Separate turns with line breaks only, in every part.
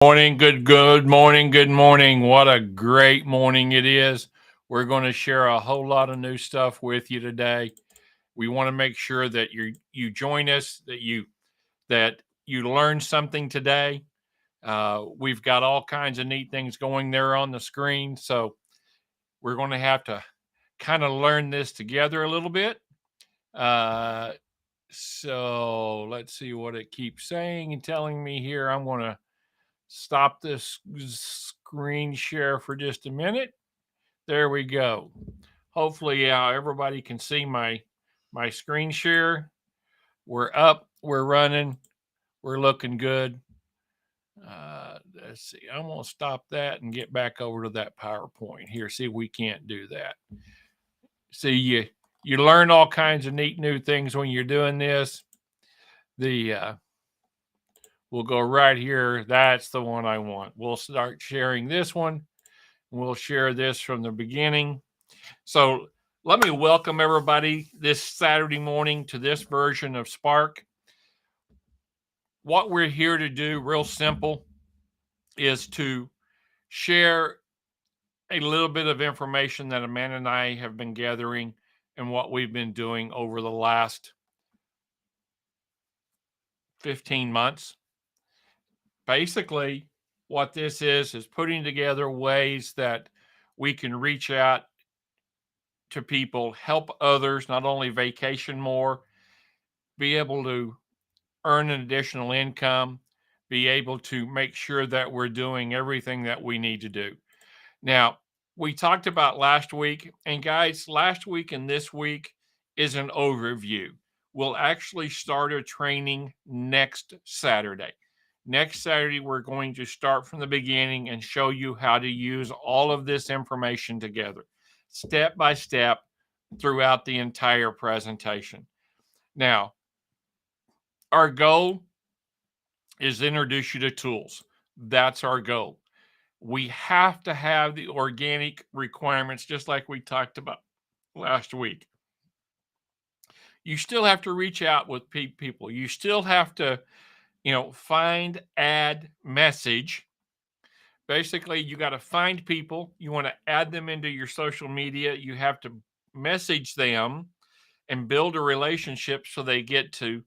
Morning, good morning, good morning. What a great morning it is. We're going to share a whole lot of new stuff with you today. We want to make sure that you join us, that you learn something today. We've got all kinds of neat things going there on the screen, so we're going to have to kind of learn this together a little bit. Uh, so let's see what it keeps saying and telling me here. I'm going to stop this screen share for just a minute. There we go. Hopefully, everybody can see my screen share. We're up, we're running, we're looking good. Let's see. I'm gonna stop that and get back over to that PowerPoint here. See, we can't do that. See, you learn all kinds of neat new things when you're doing this. The We'll go right here. That's the one I want. We'll start sharing this one. We'll share this from the beginning. So let me welcome everybody this Saturday morning to this version of Spark. What we're here to do, real simple, is to share a little bit of information that Amanda and I have been gathering and what we've been doing over the last 15 months. Basically, what this is putting together ways that we can reach out to people, help others, not only vacation more, be able to earn an additional income, be able to make sure that we're doing everything that we need to do. Now, we talked about last week, and guys, last week and this week is an overview. We'll actually start a training next Saturday. Next Saturday, we're going to start from the beginning and show you how to use all of this information together, step by step, throughout the entire presentation. Now, our goal is to introduce you to tools. That's our goal. We have to have the organic requirements, just like we talked about last week. You still have to reach out with people. You still have to, find, add, message. Basically, you got to find people. You want to add them into your social media. You have to message them and build a relationship so they get to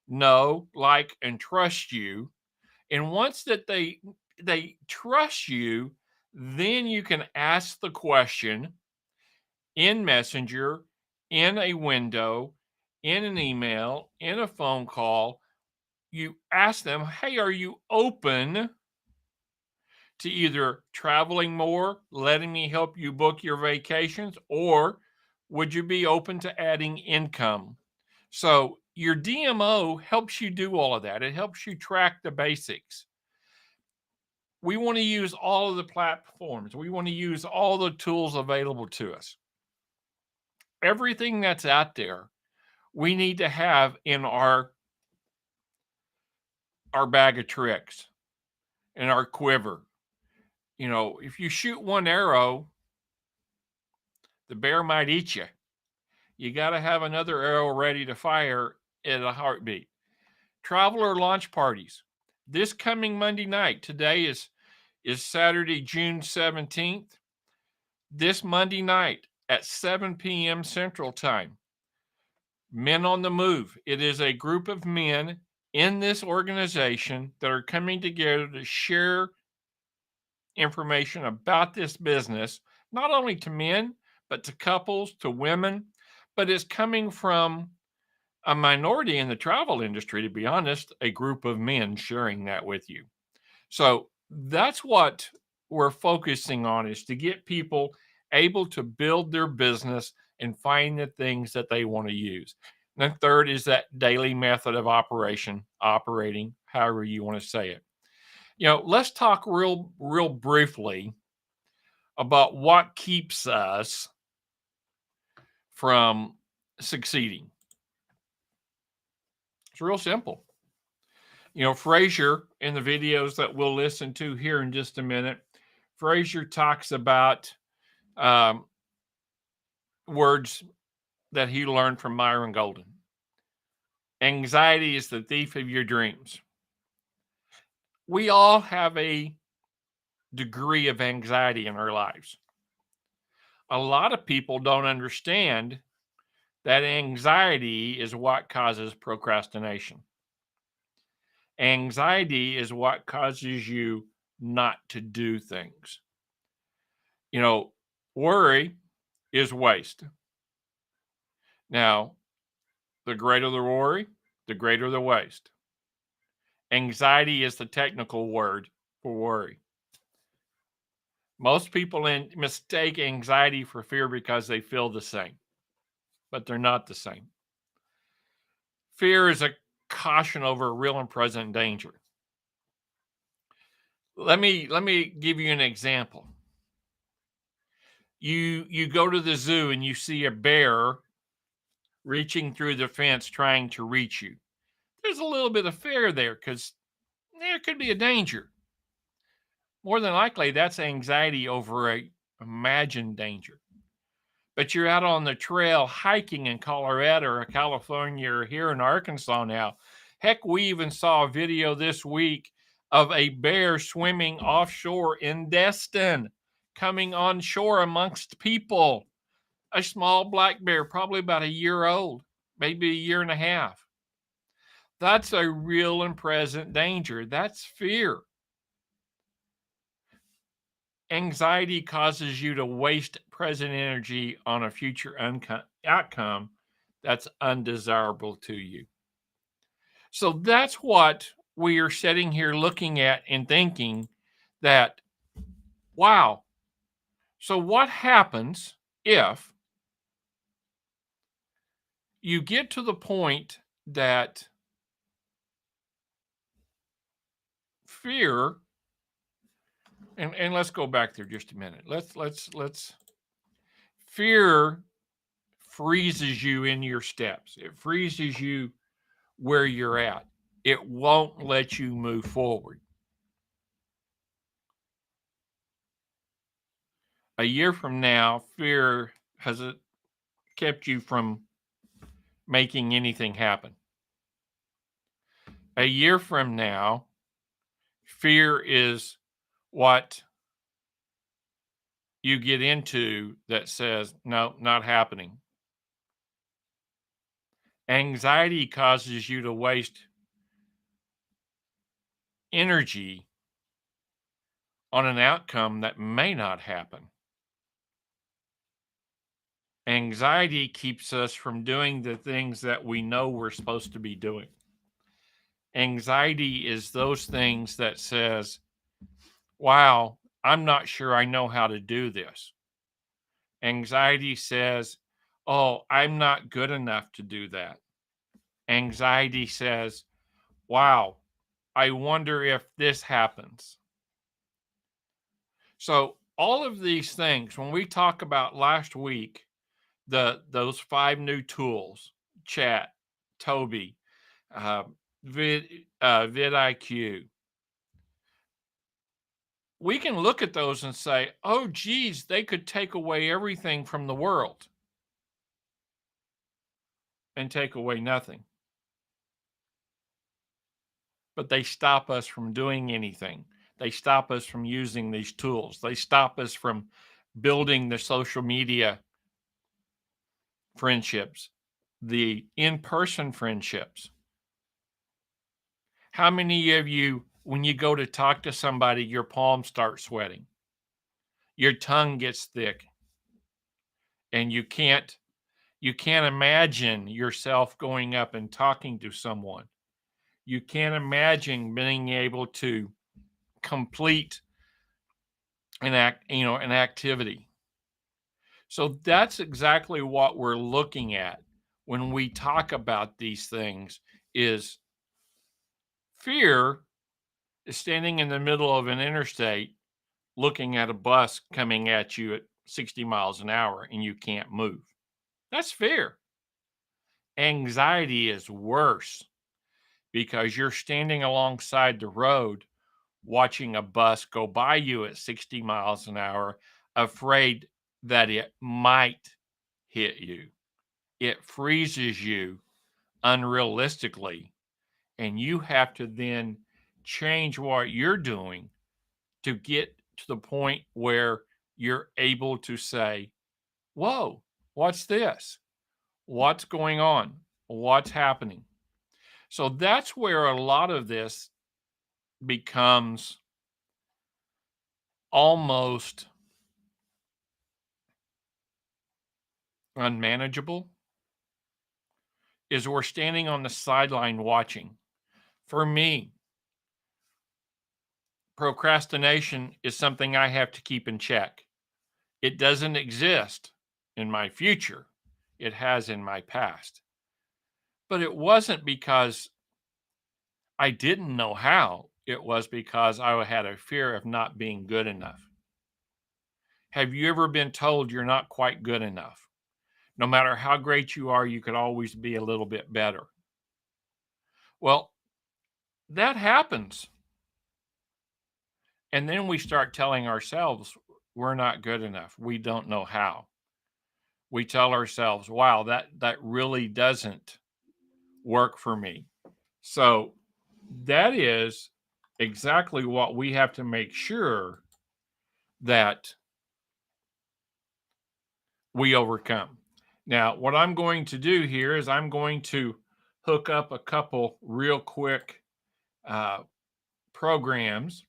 know, like, and trust you. And once that they trust you, then you can ask the question in Messenger, in a window, in an email, in a phone call. You ask them, hey, are you open to either traveling more, letting me help you book your vacations, or would you be open to adding income? So your DMO helps you do all of that. It helps you track the basics. We want to use all of the platforms. We want to use all the tools available to us. Everything that's out there, we need to have in our bag of tricks, in our quiver. If you shoot one arrow, the bear might eat you. You got to have another arrow ready to fire at a heartbeat. Traveler launch parties. This coming Monday night, today is Saturday, June 17th. This Monday night at 7 p.m. Central Time, Men on the Move. It is a group of men in this organization that are coming together to share information about this business, not only to men, but to couples, to women. But it's coming from a minority in the travel industry, to be honest, a group of men sharing that with you. So that's what we're focusing on, is to get people able to build their business and find the things that they want to use. And then third is that daily method of operating, however you want to say it. Let's talk real briefly about what keeps us from succeeding. It's real simple. Frazier, in the videos that we'll listen to here in just a minute, Frazier talks about words that he learned from Myron Golden. Anxiety is the thief of your dreams. We all have a degree of anxiety in our lives. A lot of people don't understand that anxiety is what causes procrastination. Anxiety is what causes you not to do things. You know, worry is waste. Now, the greater the worry, the greater the waste. Anxiety is the technical word for worry. Most people mistake anxiety for fear because they feel the same, but they're not the same. Fear is a caution over real and present danger. Let me give you an example. You go to the zoo and you see a bear reaching through the fence trying to reach you. There's a little bit of fear there because there could be a danger. More than likely, that's anxiety over a imagined danger. But you're out on the trail hiking in Colorado or California or here in Arkansas now. Heck, we even saw a video this week of a bear swimming offshore in Destin, coming on shore amongst people. A small black bear, probably about a year old, maybe a year and a half. That's a real and present danger. That's fear. Anxiety causes you to waste present energy on a future outcome that's undesirable to you. So that's what we are sitting here looking at and thinking that, wow, so what happens if you get to the point that fear, and let's go back there just a minute. Let's fear freezes you in your steps. It freezes you where you're at. It won't let you move forward. A year from now, fear has kept you from making anything happen. A year from now, fear is what you get into that says, no, not happening. Anxiety causes you to waste energy on an outcome that may not happen. Anxiety keeps us from doing the things that we know we're supposed to be doing. Anxiety is those things that says, wow, I'm not sure I know how to do this. Anxiety says, oh, I'm not good enough to do that. Anxiety says, wow, I wonder if this happens. So all of these things, when we talk about last week, those 5 new tools, chat, Toby, uh, vidIQ, we can look at those and say, oh, geez, they could take away everything from the world and take away nothing. But they stop us from doing anything. They stop us from using these tools. They stop us from building the social media friendships, the in-person friendships. How many of you, when you go to talk to somebody, your palms start sweating, your tongue gets thick, and you can't imagine yourself going up and talking to someone. You can't imagine being able to complete an activity. So that's exactly what we're looking at when we talk about these things is fear is standing in the middle of an interstate looking at a bus coming at you at 60 miles an hour and you can't move. That's fear. Anxiety is worse because you're standing alongside the road watching a bus go by you at 60 miles an hour, afraid that it might hit you. It freezes you unrealistically, and you have to then change what you're doing to get to the point where you're able to say, whoa, what's this? What's going on? What's happening? So that's where a lot of this becomes almost unmanageable, is we're standing on the sideline watching. For me, procrastination is something I have to keep in check. It doesn't exist in my future. It has in my past. But it wasn't because I didn't know how. It was because I had a fear of not being good enough. Have you ever been told you're not quite good enough? No matter how great you are, you could always be a little bit better. Well, that happens. And then we start telling ourselves we're not good enough. We don't know how. We tell ourselves, wow, that really doesn't work for me. So that is exactly what we have to make sure that we overcome. Now, what I'm going to do here is I'm going to hook up a couple real quick programs.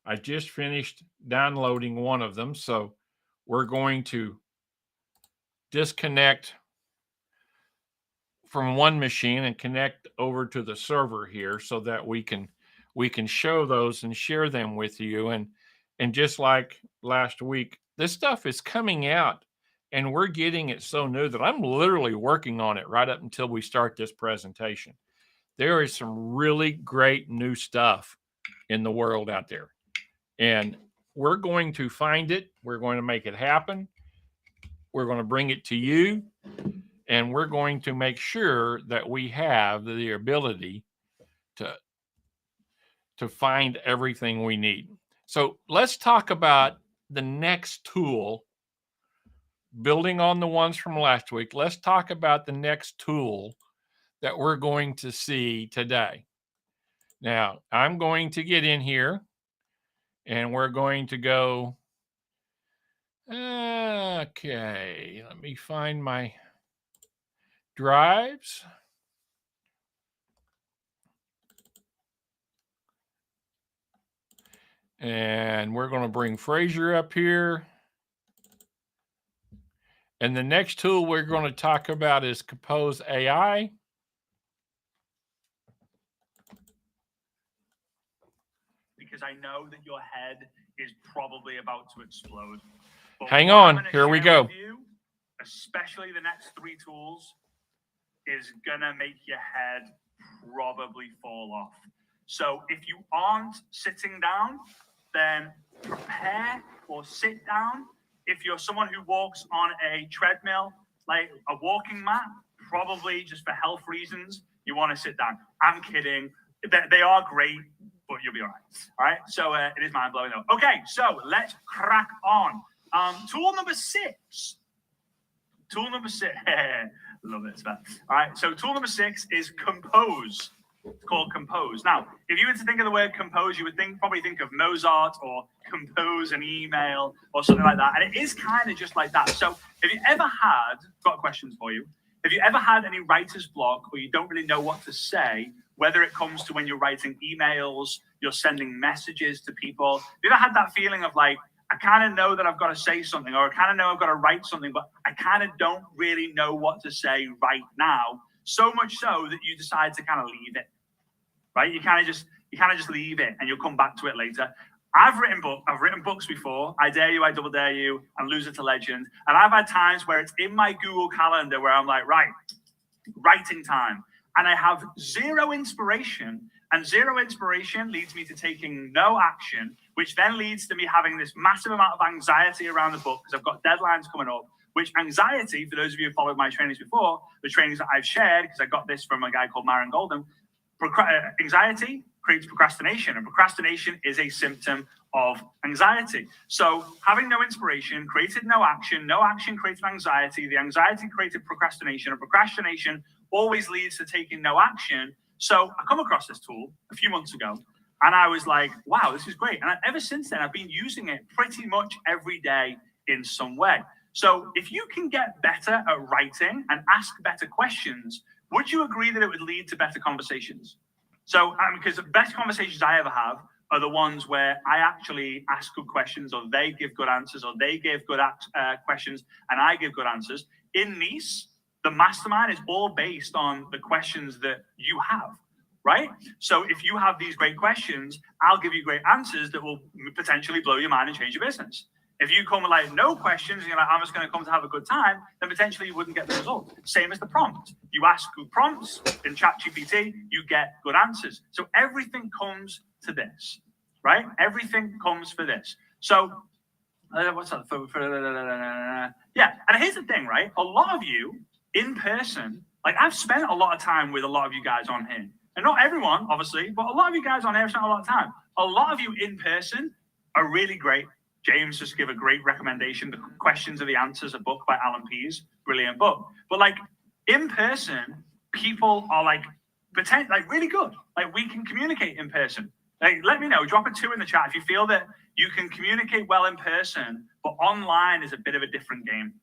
I just finished downloading one of them, so we're going to disconnect from one machine and connect over to the server here so that we can show those and share them with you. And just like last week, this stuff is coming out and we're getting it so new that I'm literally working on it right up until we start this presentation. There is some really great new stuff in the world out there, and we're going to find it. We're going to make it happen. We're going to bring it to you, and we're going to make sure that we have the ability to find everything we need. So let's talk about the next tool, building on the ones from last week. Let's talk about the next tool that we're going to see today. Now, I'm going to get in here and we're going to go, okay, let me find my drives. And we're going to bring Fraser up here. And the next tool we're going to talk about is Compose AI.
Because I know that your head is probably about to explode.
But hang on, here we go.
You, especially the next three tools, is gonna make your head probably fall off. So if you aren't sitting down, then prepare or sit down. If you're someone who walks on a treadmill, like a walking mat, probably just for health reasons, you want to sit down. I'm kidding. They are great, but you'll be all right. All right. So it is mind blowing though. Okay. So let's crack on. Tool number six. Love it. All right. So tool number 6 is Compose. It's called Compose. Now, if you were to think of the word compose, you would probably think of Mozart or compose an email or something like that. And it is kind of just like that. So if you ever had, got questions for you. If you ever had any writer's block or you don't really know what to say, whether it comes to when you're writing emails, you're sending messages to people, have you ever had that feeling of like, I kind of know that I've got to say something, or I kind of know I've got to write something, but I kind of don't really know what to say right now. So much so that you decide to kind of leave it, right? You kind of just leave it, and you'll come back to it later. I've written books before. I Dare You, I Double Dare You, and Loser to Legend. And I've had times where it's in my Google Calendar where I'm like, right, writing time, and I have zero inspiration. And zero inspiration leads me to taking no action, which then leads to me having this massive amount of anxiety around the book because I've got deadlines coming up, which anxiety, for those of you who followed my trainings before, the trainings that I've shared, because I got this from a guy called Myron Golden, anxiety creates procrastination, and procrastination is a symptom of anxiety. So having no inspiration created no action created anxiety, the anxiety created procrastination, and procrastination always leads to taking no action. So I come across this tool a few months ago, And I was like, wow, this is great. And ever since then, I've been using it pretty much every day in some way. So if you can get better at writing and ask better questions, would you agree that it would lead to better conversations? So, because the best conversations I ever have are the ones where I actually ask good questions, or they give good answers, or they give good questions, and I give good answers. In Nice, the mastermind is all based on the questions that you have, right? So if you have these great questions, I'll give you great answers that will potentially blow your mind and change your business. If you come with like no questions, you're like, I'm just going to come to have a good time, then potentially you wouldn't get the result. Same as the prompt. You ask good prompts in ChatGPT, you get good answers. So everything comes to this, right? Everything comes for this. So what's that? Yeah. And here's the thing, right? A lot of you in person, like I've spent a lot of time with a lot of you guys on here. And not everyone, obviously, but a lot of you guys on here have spent a lot of time. A lot of you in person are really great. James just gave a great recommendation. The Questions Are the Answers, a book by Alan Pease, brilliant book. But like in person, people are like really good. Like we can communicate in person. Like let me know, drop a 2 in the chat if you feel that you can communicate well in person, but online is a bit of a different game.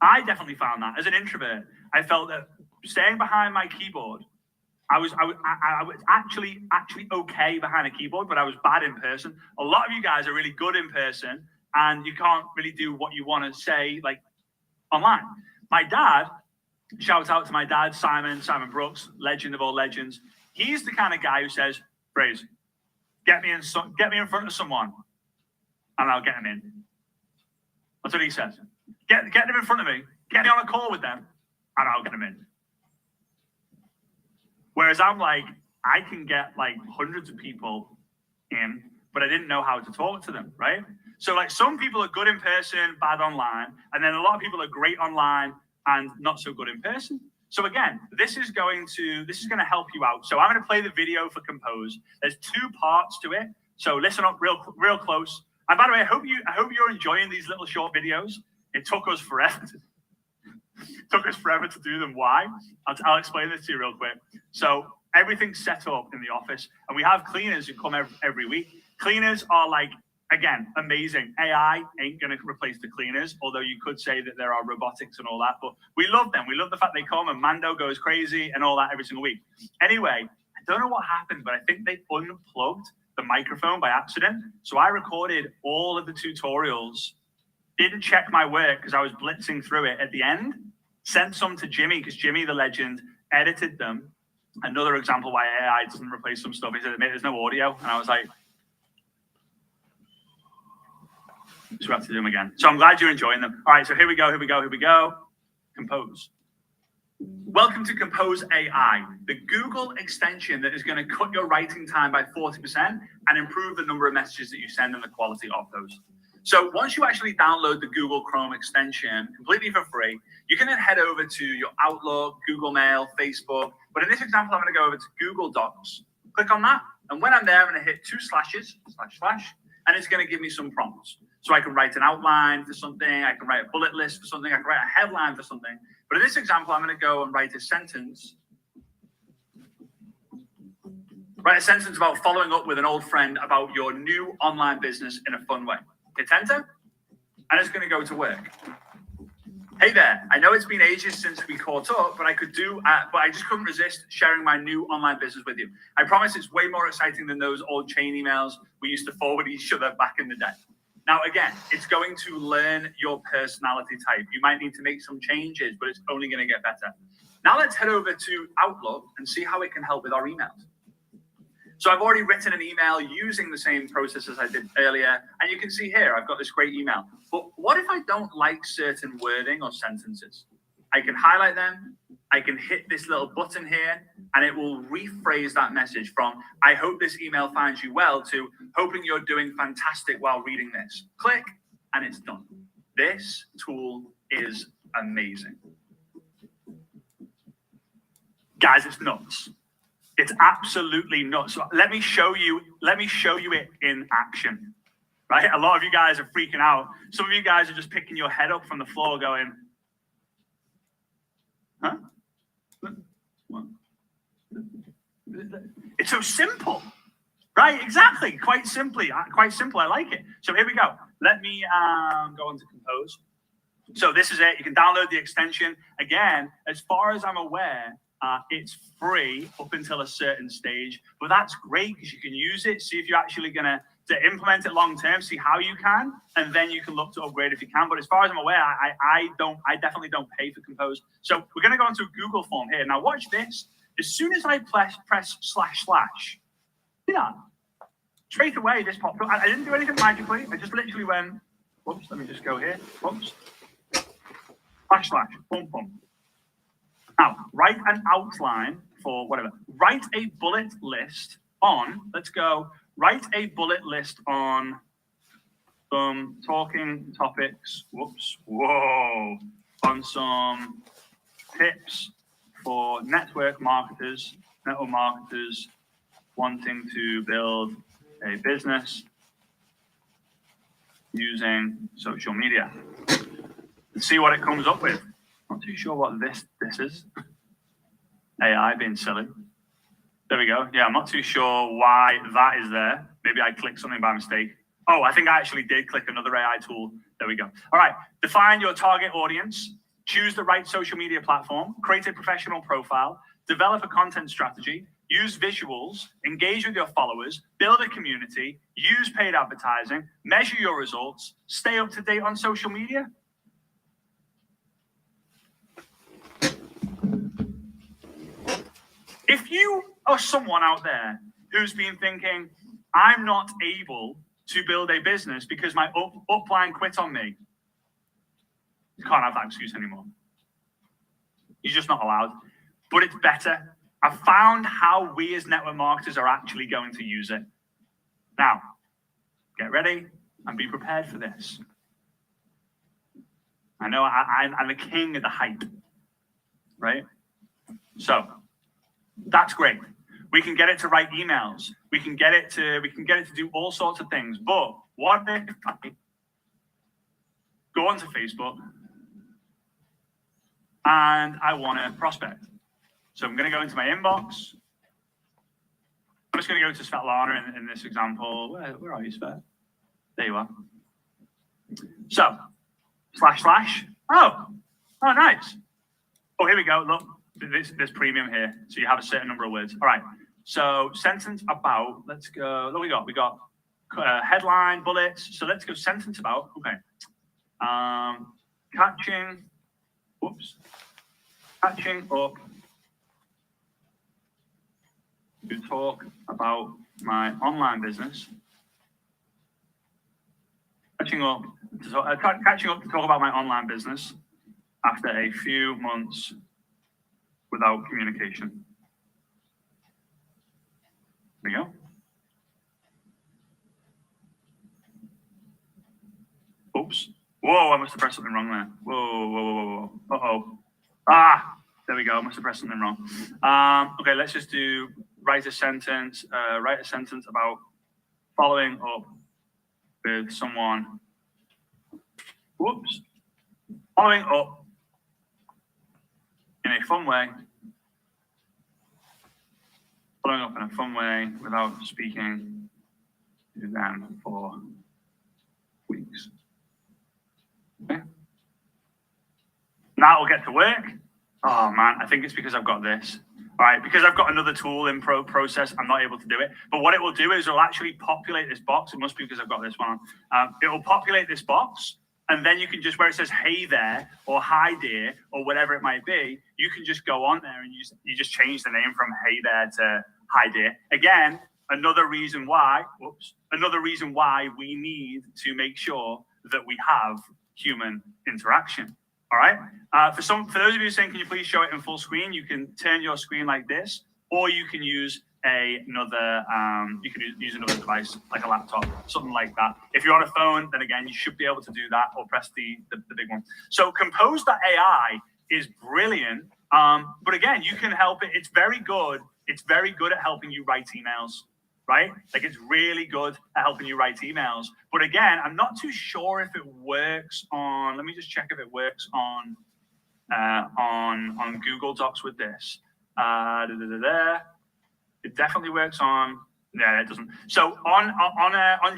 I definitely found that as an introvert. I felt that staying behind my keyboard, I was actually okay behind a keyboard, but I was bad in person. A lot of you guys are really good in person, and you can't really do what you want to say like online. My dad, shout out to my dad, Simon Brooks, legend of all legends. He's the kind of guy who says, "Phrase, get me in front of someone, and I'll get him in." That's what he says. Get them in front of me. Get me on a call with them, and I'll get them in. Whereas I'm like, I can get like hundreds of people in, but I didn't know how to talk to them, right? So like some people are good in person, bad online, and then a lot of people are great online and not so good in person. So again, this is going to help you out. So I'm going to play the video for Compose. There's 2 parts to it. So listen up real close. And by the way, I hope you're enjoying these little short videos. It took us forever to do them. Why? I'll explain this to you real quick. So everything's set up in the office, and we have cleaners who come every week. Cleaners are like, again, amazing. AI ain't going to replace the cleaners, although you could say that there are robotics and all that. But we love them. We love the fact they come and Mando goes crazy and all that every single week. Anyway, I don't know what happened, but I think they unplugged the microphone by accident. So I recorded all of the tutorials, didn't check my work because I was blitzing through it at the end, sent some to Jimmy because Jimmy, the legend, edited them. Another example why AI doesn't replace some stuff. He said, there's no audio. And I was like, so we have to do them again. So I'm glad you're enjoying them. All right, so here we go. Compose. Welcome to Compose AI, the Google extension that is going to cut your writing time by 40% and improve the number of messages that you send and the quality of those. So once you actually download the Google Chrome extension completely for free, you can then head over to your Outlook, Google Mail, Facebook. But in this example, I'm going to go over to Google Docs. Click on that. And when I'm there, I'm going to hit 2 slashes, / and it's going to give me some prompts. So I can write an outline for something. I can write a bullet list for something. I can write a headline for something. But in this example, I'm going to go and write a sentence. Write a sentence about following up with an old friend about your new online business in a fun way. Hit enter, and it's going to go to work. Hey there, I know it's been ages since we caught up, but I just couldn't resist sharing my new online business with you. I promise it's way more exciting than those old chain emails we used to forward each other back in the day. Now, again, it's going to learn your personality type. You might need to make some changes, but it's only going to get better. Now let's head over to Outlook and see how it can help with our emails. So I've already written an email using the same process as I did earlier. And you can see here, I've got this great email. But what if I don't like certain wording or sentences? I can highlight them. I can hit this little button here, and it will rephrase that message from, I hope this email finds you well, to hoping you're doing fantastic while reading this. Click, and it's done. This tool is amazing. Guys, it's nuts. It's absolutely nuts. So let me show you it in action. Right? A lot of you guys are freaking out. Some of you guys are just picking your head up from the floor going, huh? It's so simple, right? Exactly. Quite simple. I like it. So here we go. Let me go on to Compose. So this is it. You can download the extension. Again, as far as I'm aware, it's free up until a certain stage, but that's great because you can use it, see if you're actually going to implement it long term, see how you can, and then you can look to upgrade if you can. But as far as I'm aware, I definitely don't pay for Compose. So we're going to go into a Google form here. Now watch this. As soon as I press // yeah, straight away this popped up. I didn't do anything magically. I just literally went, whoops, let me just go here. Whoops. // boom, boom. Now, write an outline for whatever. Write a bullet list on, let's go, write a bullet list on some talking topics, on some tips for network marketers wanting to build a business using social media. Let's see what it comes up with. Not too sure what this is. AI being silly. There we go. Yeah, I'm not too sure why that is there. Maybe I clicked something by mistake. Oh, I think I actually did click another AI tool. There we go. All right. Define your target audience. Choose the right social media platform. Create a professional profile. Develop a content strategy. Use visuals. Engage with your followers. Build a community. Use paid advertising. Measure your results. Stay up to date on social media. If you are someone out there who's been thinking, I'm not able to build a business because my upline quit on me, you can't have that excuse anymore. You're just not allowed. But it's better. I've found how we as network marketers are actually going to use it. Now, get ready and be prepared for this. I know I'm the king of the hype, right? So that's great. We can get it to write emails. We can get it to do all sorts of things. But what if I go onto Facebook and I want to prospect? So I'm going to go into my inbox. I'm just going to go to Svetlana in this example. Where are you, Svet? There you are. So // Oh, nice. Oh, here we go. Look. There's premium here, so you have a certain number of words. All right, so sentence about, let's go, what we got headline, bullets, so let's go sentence about, okay. Catching up to talk about my online business. Catching up to talk about my online business after a few months without communication. There we go. Oops. Whoa, I must have pressed something wrong there. Whoa. Uh-oh. There we go. I must have pressed something wrong. Okay, let's just do write a sentence about following up with someone. Following up in a fun way. Following up in a fun way without speaking to them for weeks. Okay. Now we'll get to work. Oh man, I think it's because I've got this. All right, because I've got another tool in process, I'm not able to do it. But what it will do is it'll actually populate this box. It must be because I've got this one on. It will populate this box. And then you can just, where it says, hey there, or hi dear, or whatever it might be, you can just go on there and you just change the name from hey there to hi dear. Again, another reason why we need to make sure that we have human interaction. All right. For those of you saying, can you please show it in full screen? You can turn your screen like this, or you can use another device like a laptop, something like that. If you're on a phone, then again, you should be able to do that, or press the big one. So Compose.ai is brilliant, but again, you can help it. It's very good. It's very good at helping you write emails, right? Like it's really good at helping you write emails. But again, I'm not too sure if it works on. Let me just check if it works on Google Docs with this. It definitely works on. No, it doesn't. So on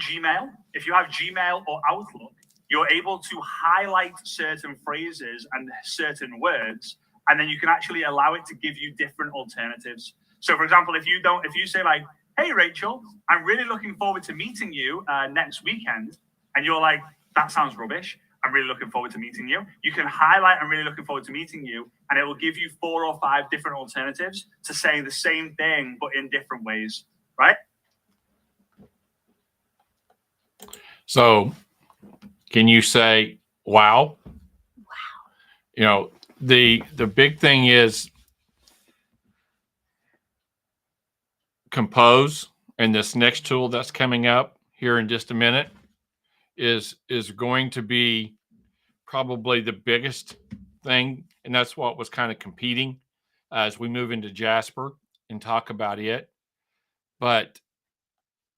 Gmail, if you have Gmail or Outlook, you're able to highlight certain phrases and certain words, and then you can actually allow it to give you different alternatives. So, for example, if you say like, "Hey, Rachel, I'm really looking forward to meeting you next weekend," and you're like, "That sounds rubbish. I'm really looking forward to meeting you." You can highlight, "I'm really looking forward to meeting you," and it will give you 4 or 5 different alternatives to saying the same thing, but in different ways, right?
So can you say, wow? You know, the big thing is Compose, and this next tool that's coming up here in just a minute is going to be probably the biggest thing, and that's what was kind of competing as we move into Jasper and talk about it. But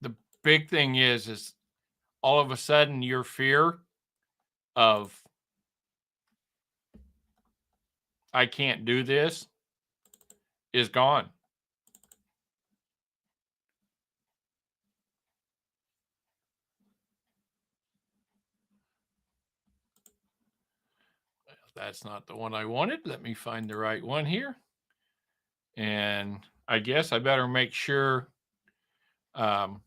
the big thing is all of a sudden your fear of I can't do this is gone. That's not the one I wanted. Let me find the right one here. And I guess I better make sure um,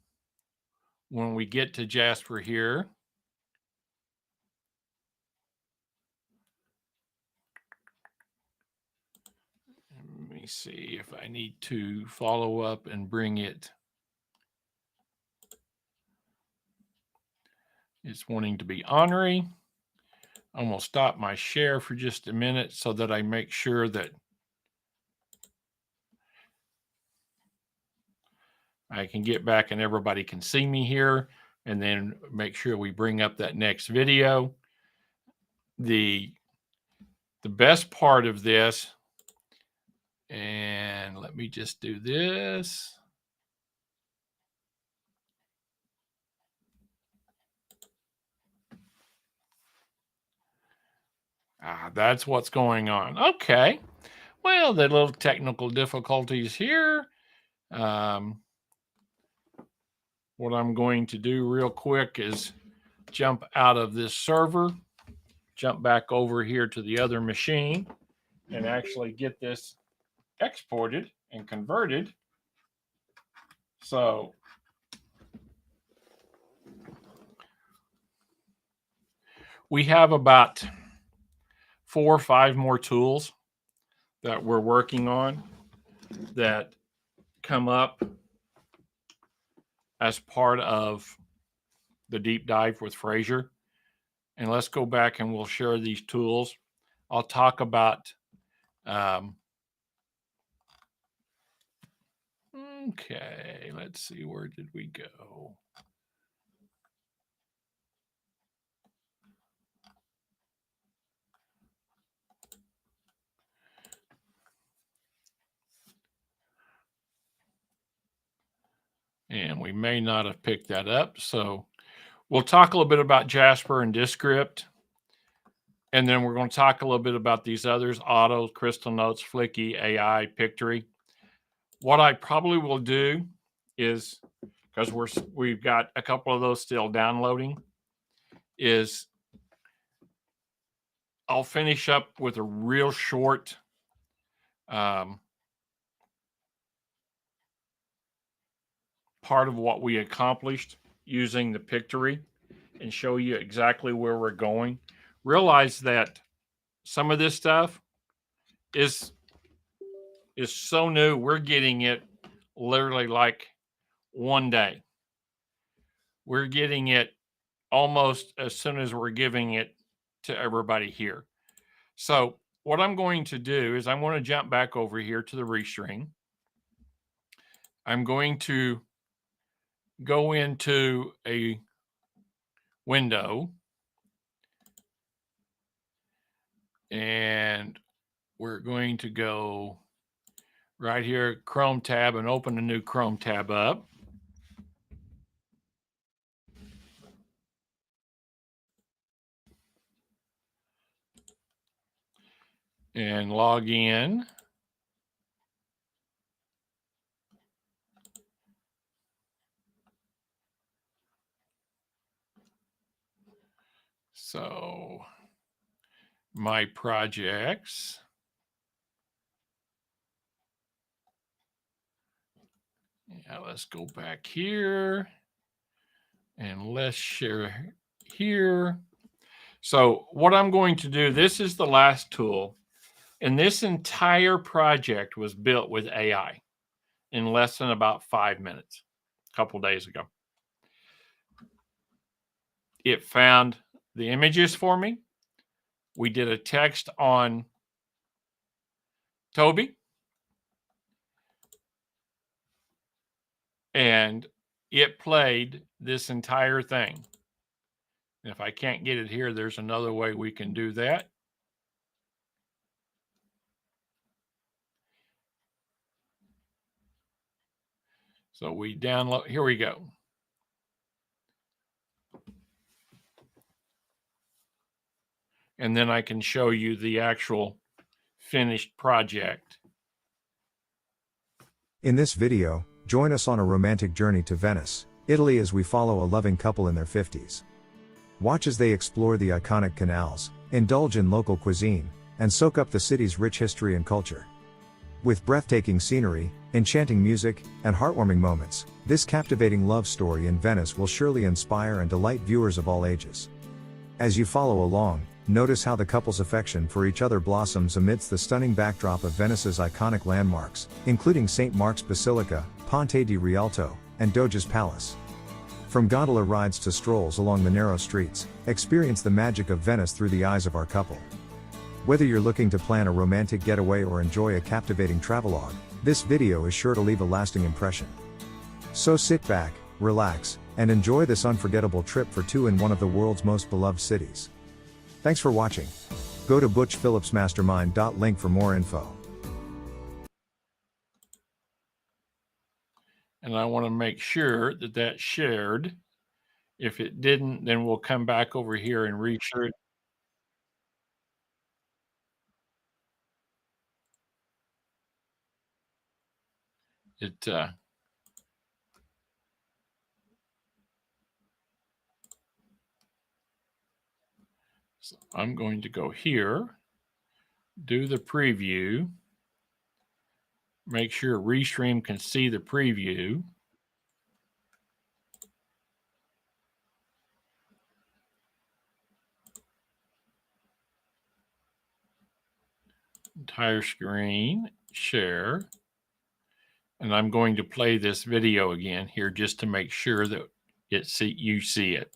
when we get to Jasper here. Let me see if I need to follow up and bring it. It's wanting to be ornery. I'm going to stop my share for just a minute so that I make sure that I can get back and everybody can see me here, and then make sure we bring up that next video. The best part of this, and let me just do this. That's what's going on. Okay. Well, the little technical difficulties here. What I'm going to do real quick is jump out of this server, jump back over here to the other machine, and actually get this exported and converted. So we have about 4 or 5 more tools that we're working on that come up as part of the deep dive with Fraser. And let's go back and we'll share these tools. I'll talk about okay, let's see, where did we go? And we may not have picked that up. So we'll talk a little bit about Jasper and Descript. And then we're going to talk a little bit about these others, Auto, Crystal Notes, Flicky, AI, Pictory. What I probably will do is, because we've got a couple of those still downloading, is I'll finish up with a real short part of what we accomplished using the Pictory and show you exactly where we're going. Realize that some of this stuff is so new. We're getting it literally like one day. We're getting it almost as soon as we're giving it to everybody here. So what I'm going to do is I'm going to jump back over here to the Restream. I'm going to go into a window, and we're going to go right here, Chrome tab, and open a new Chrome tab up. And log in. So my projects. Yeah, let's go back here and let's share here. So what I'm going to do, this is the last tool, and this entire project was built with AI in less than about 5 minutes, a couple days ago. It found the images for me. We did a text on Toby, and it played this entire thing. If I can't get it here, there's another way we can do that. So we download, here we go. And then I can show you the actual finished project.
In this video, join us on a romantic journey to Venice, Italy as we follow a loving couple in their 50s. Watch as they explore the iconic canals, indulge in local cuisine, and soak up the city's rich history and culture. With breathtaking scenery, enchanting music, and heartwarming moments, this captivating love story in Venice will surely inspire and delight viewers of all ages. As you follow along, notice how the couple's affection for each other blossoms amidst the stunning backdrop of Venice's iconic landmarks, including St. Mark's Basilica, Ponte di Rialto, and Doge's Palace. From gondola rides to strolls along the narrow streets, experience the magic of Venice through the eyes of our couple. Whether you're looking to plan a romantic getaway or enjoy a captivating travelogue, this video is sure to leave a lasting impression. So sit back, relax, and enjoy this unforgettable trip for two in one of the world's most beloved cities. Thanks for watching. Go to butchphillipsmastermind.link for more info.
And I want to make sure that that's shared. If it didn't, then we'll come back over here and reshare it. So I'm going to go here, do the preview, make sure Restream can see the preview. Entire screen, share. And I'm going to play this video again here just to make sure that you see it.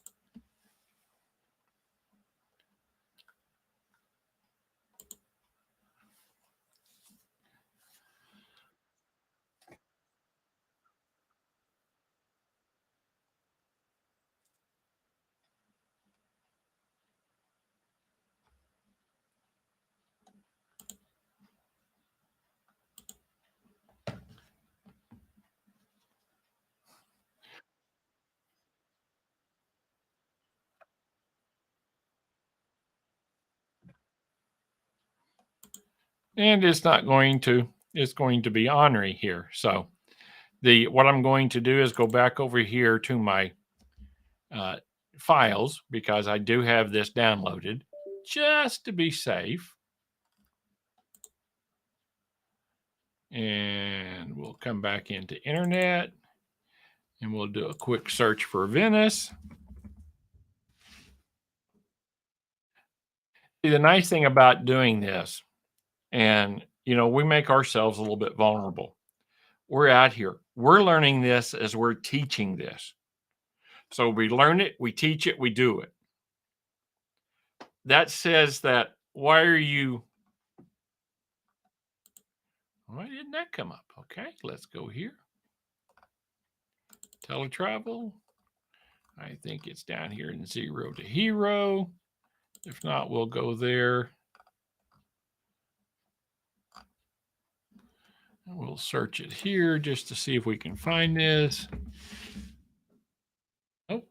And it's going to be ornery here. So what I'm going to do is go back over here to my files, because I do have this downloaded just to be safe. And we'll come back into internet and we'll do a quick search for Venice. See, the nice thing about doing this, and we make ourselves a little bit vulnerable. We're out here. We're learning this as we're teaching this. So we learn it, we teach it, we do it. That says that, why didn't that come up? Okay, let's go here. Teletravel. I think it's down here in 0 to hero. If not, we'll go there. And we'll search it here just to see if we can find this. Oh.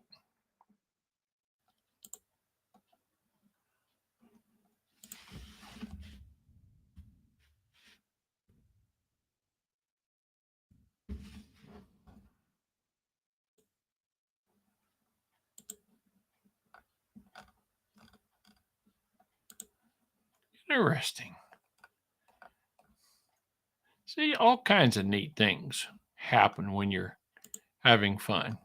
Interesting. See, all kinds of neat things happen when you're having fun.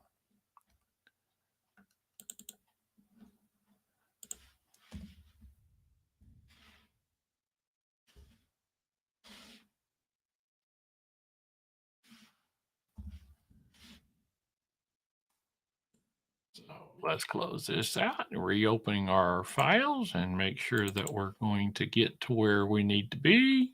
So let's close this out and reopening our files and make sure that we're going to get to where we need to be.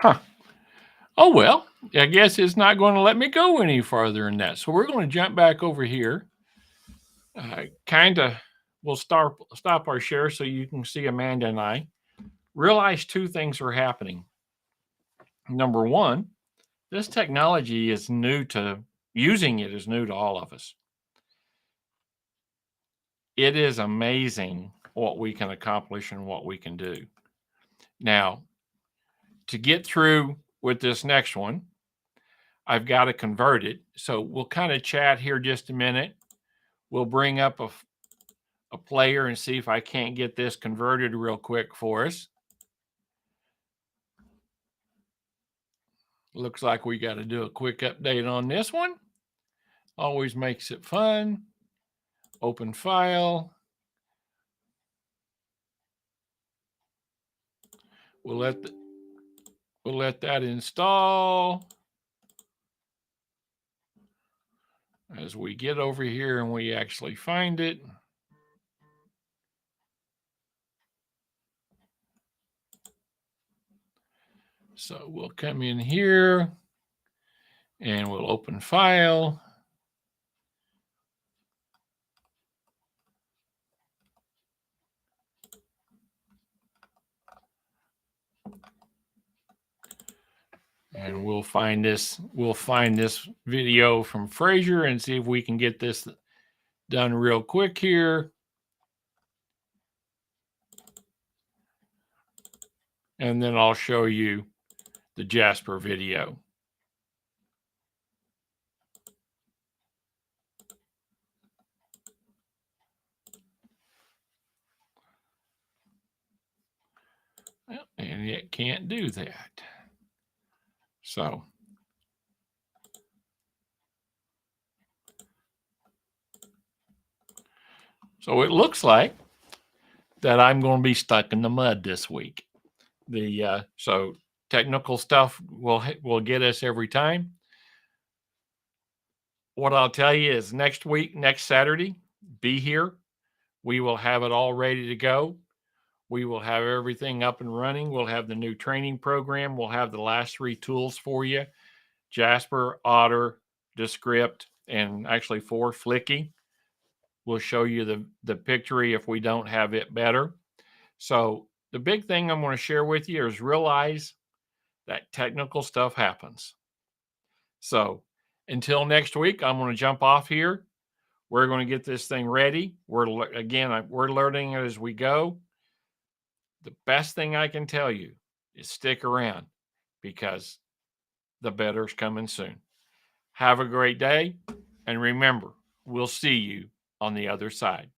Huh. Oh, well, I guess it's not going to let me go any farther than that. So we're going to jump back over here. We'll stop our share so you can see Amanda and I. Realize two things are happening. Number one, this technology is new to using it is new to all of us. It is amazing what we can accomplish and what we can do. Now, to get through with this next one, I've got to convert it. So we'll kind of chat here just a minute. We'll bring up a player and see if I can't get this converted real quick for us. Looks like we got to do a quick update on this one. Always makes it fun. Open file. We'll let that install. As we get over here and we actually find it. So we'll come in here and we'll open file. And we'll find this video from Fraser and see if we can get this done real quick here. And then I'll show you the Jasper video. Well, and it can't do that. So it looks like that I'm going to be stuck in the mud this week. So technical stuff will get us every time. What I'll tell you is next week, next Saturday, be here. We will have it all ready to go. We will have everything up and running. We'll have the new training program. We'll have the last 3 tools for you: Jasper, Otter, Descript, and actually 4, Flicky. We'll show you the picture if we don't have it better. So the big thing I'm going to share with you is realize that technical stuff happens. So until next week, I'm going to jump off here. We're going to get this thing ready. We're learning it as we go. The best thing I can tell you is stick around because the better's coming soon. Have a great day. And remember, we'll see you on the other side.